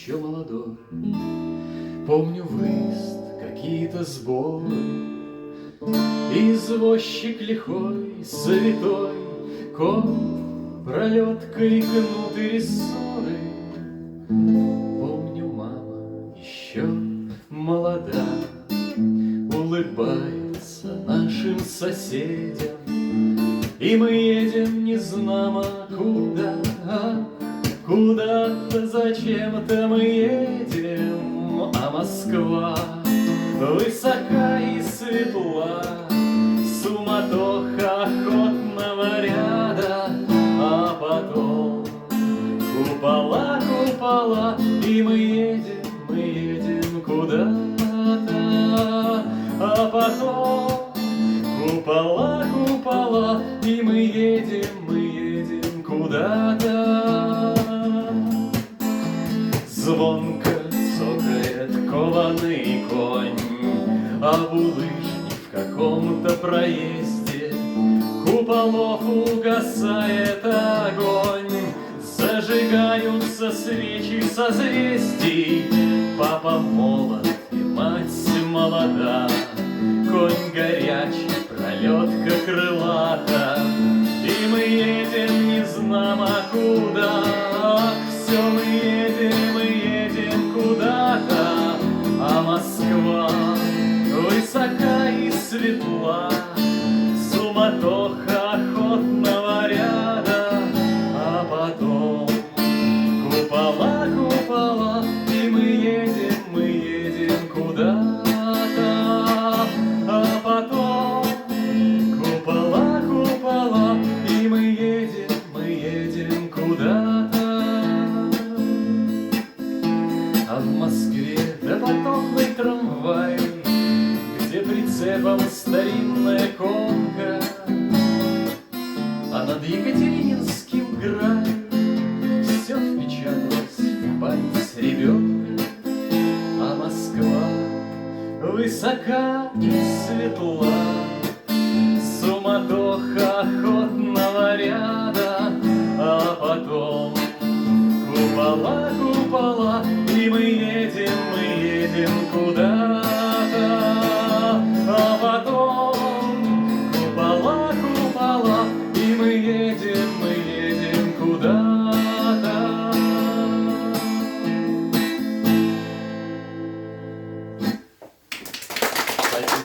еще молодой. Помню выезд, какие-то сборы, извозчик лихой, завитой, конь, пролетка и кнут и рессоры. Помню, мама еще молода, улыбается нашим соседям, и мы едем незнамо куда. Куда-то зачем-то мы едем, а Москва высока и светла, суматоха охотного ряда, а потом купола, купола, и мы едем куда-то, а потом купола, купола, и мы едем куда-то. Звонко цокает кованый конь, а булыжник в каком-то проезде. Куполов угасает огонь, зажигаются свечи созвездий. Папа молод и мать молода, конь горячий, пролетка крылата, и мы едем незнамо куда. Все мы едем куда-то, а Москва высока и светла, суматоха охотного ряда, а потом купола, купола, и мы едем куда-то, а потом купола, купола, и мы едем куда-то. А в Москве допотопный трамвай, где прицепом старинная конка, а над Екатерининским краем все впечаталось в память ребенка. А Москва высока и светла,